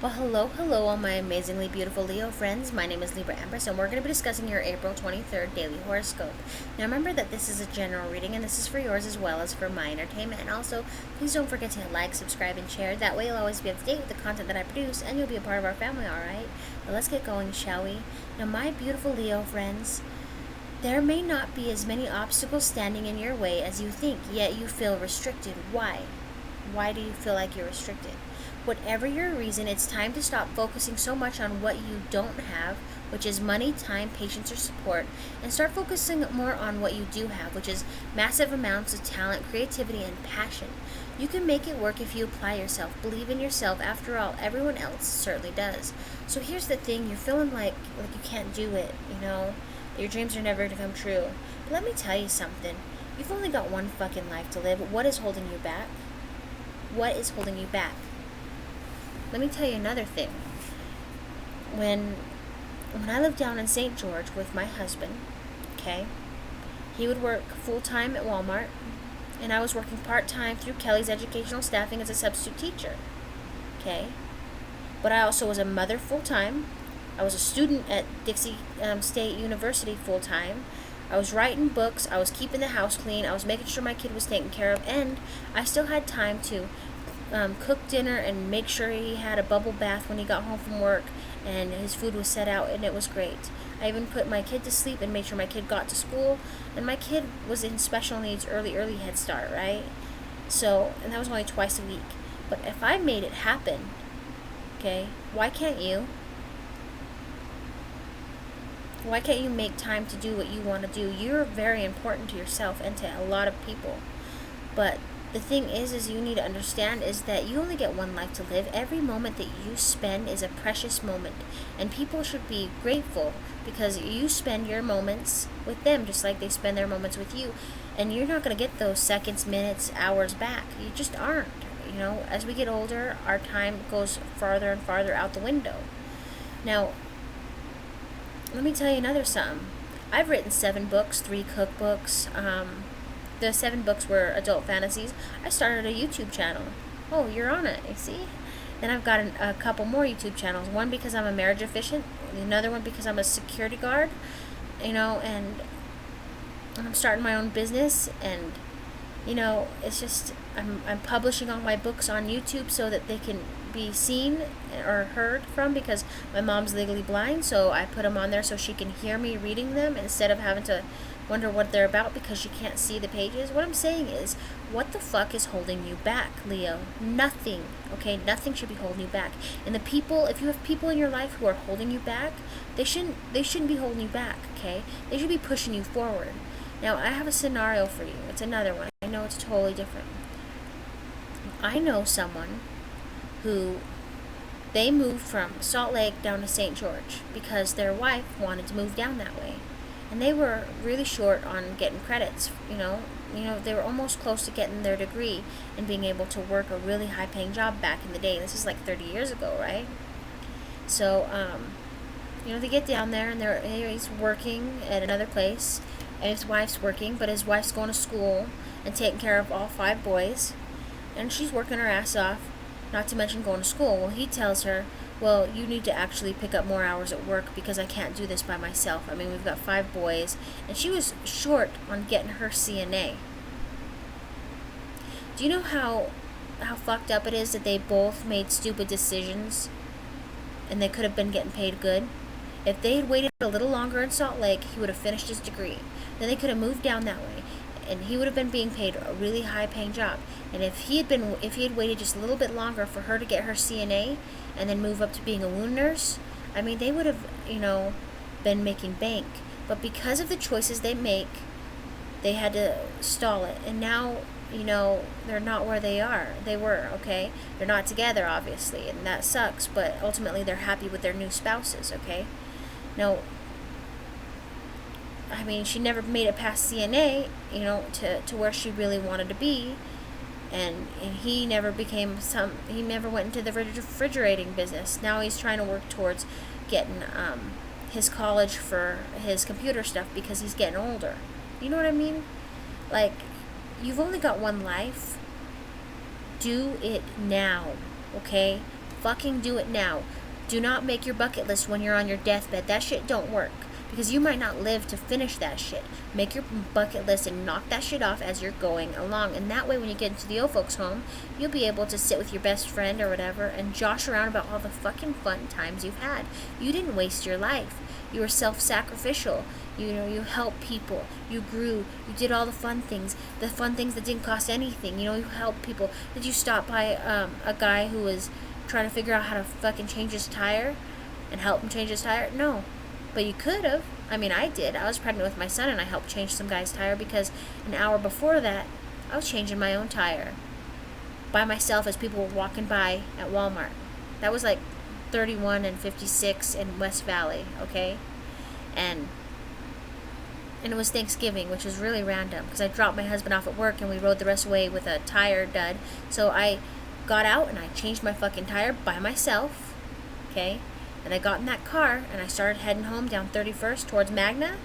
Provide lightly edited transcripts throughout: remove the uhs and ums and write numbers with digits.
Well, hello, all my amazingly beautiful Leo friends. My name is Libra Empress, and we're going to be discussing your April 23rd daily horoscope. Now, remember that this is a general reading, and this is for yours as well as for my entertainment. And also, please don't forget to like, subscribe, and share. That way, you'll always be up to date with the content that I produce, and you'll be a part of our family, alright? But let's get going, shall we? Now, my beautiful Leo friends, there may not be as many obstacles standing in your way as you think, yet you feel restricted. Why? Why do you feel like you're restricted? Whatever your reason, it's time to stop focusing so much on what you don't have, which is money, time, patience, or support, and start focusing more on what you do have, which is massive amounts of talent, creativity, and passion. You can make it work if you apply yourself. Believe in yourself. After all, everyone else certainly does. So here's the thing: you're feeling like you can't do it. Your dreams are never going to come true. But let me tell you something. You've only got one fucking life to live. What is holding you back? What is holding you back? Let me tell you another thing. When I lived down in St. George with my husband, okay, he would work full-time at Walmart, and I was working part-time through Kelly's Educational Staffing as a substitute teacher, okay? But I also was a mother full-time. I was a student at Dixie State University full-time. I was writing books. I was keeping the house clean. I was making sure my kid was taken care of, and I still had time to cook dinner and make sure he had a bubble bath when he got home from work and his food was set out, and it was great. I even put my kid to sleep and made sure my kid got to school, and my kid was in special needs early head start, right? So, and that was only twice a week. But if I made it happen, okay, why can't you? Why can't you make time to do what you want to do? You're very important to yourself and to a lot of people. But the thing is you need to understand is that you only get one life to live. Every moment that you spend is a precious moment, and people should be grateful because you spend your moments with them just like they spend their moments with you, and you're not going to get those seconds, minutes, hours back. You just aren't. As we get older, our time goes farther and farther out the window. Now, let me tell you another something. I've written 7 books, 3 cookbooks. The 7 books were adult fantasies. I started a YouTube channel. Oh, you're on it, you see? Then I've got a couple more YouTube channels. One because I'm a marriage efficient. Another one because I'm a security guard. And I'm starting my own business. And, it's just, I'm publishing all my books on YouTube so that they can be seen or heard from, because my mom's legally blind, so I put them on there so she can hear me reading them instead of having to wonder what they're about because she can't see the pages. What I'm saying is, what the fuck is holding you back, Leo? Nothing, okay? Nothing should be holding you back. And if you have people in your life who are holding you back, they shouldn't be holding you back, okay? They should be pushing you forward. Now, I have a scenario for you. It's another one. I know it's totally different. I know someone who they moved from Salt Lake down to St. George because their wife wanted to move down that way. And they were really short on getting credits, they were almost close to getting their degree and being able to work a really high-paying job back in the day. This is like 30 years ago, right? So, they get down there and he's working at another place, and his wife's working, but his wife's going to school and taking care of all 5 boys, and she's working her ass off, not to mention going to school. Well, he tells her, well, you need to actually pick up more hours at work because I can't do this by myself. I mean, we've got 5 boys, and she was short on getting her CNA. Do you know how fucked up it is that they both made stupid decisions and they could have been getting paid good? If they had waited a little longer in Salt Lake, he would have finished his degree. Then they could have moved down that way, and he would have been being paid a really high-paying job. And if he had waited just a little bit longer for her to get her CNA and then move up to being a wound nurse, I mean, they would have, been making bank. But because of the choices they make, they had to stall it. And now, they're not where they were, okay? They're not together, obviously, and that sucks, but ultimately they're happy with their new spouses, okay? Now, I mean, she never made it past CNA, to where she really wanted to be. And he never went into the refrigerating business. Now he's trying to work towards getting his college for his computer stuff because he's getting older. You know what I mean? Like, you've only got one life. Do it now, okay? fucking do it now. Do not make your bucket list when you're on your deathbed. That shit don't work. Because you might not live to finish that shit. Make your bucket list and knock that shit off as you're going along. And that way when you get into the old folks home, you'll be able to sit with your best friend or whatever and josh around about all the fucking fun times you've had. You didn't waste your life. You were self-sacrificial. You helped people. You grew. You did all the fun things that didn't cost anything. You helped people. Did you stop by a guy who was trying to figure out how to fucking change his tire and help him change his tire? No. But you could have. I mean, I did. I was pregnant with my son and I helped change some guy's tire because an hour before that, I was changing my own tire by myself as people were walking by at Walmart. That was like 31 and 56 in West Valley, okay? And it was Thanksgiving, which was really random because I dropped my husband off at work and we rode the rest away with a tire dud. So I got out and I changed my fucking tire by myself, okay? And I got in that car and I started heading home down 31st towards Magna.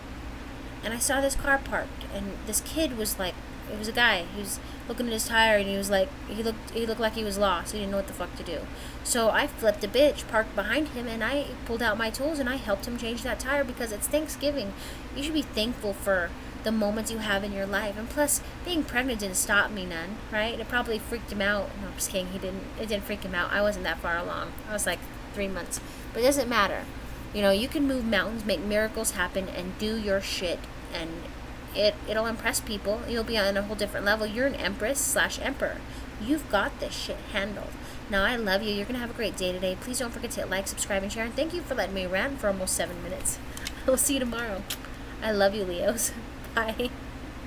And I saw this car parked and this kid was like, it was a guy. He was looking at his tire and he was like, he looked like he was lost. He didn't know what the fuck to do. So I flipped a bitch, parked behind him, and I pulled out my tools and I helped him change that tire because it's Thanksgiving. You should be thankful for the moments you have in your life. And plus, being pregnant didn't stop me none, right? It probably freaked him out. No, I'm just kidding. It didn't freak him out. I wasn't that far along. I was like 3 months. But it doesn't matter. You can move mountains, make miracles happen, and do your shit. And it'll impress people. You'll be on a whole different level. You're an empress/emperor. You've got this shit handled. Now, I love you. You're going to have a great day today. Please don't forget to hit like, subscribe, and share. And thank you for letting me rant for almost 7 minutes. We'll see you tomorrow. I love you, Leos. Bye.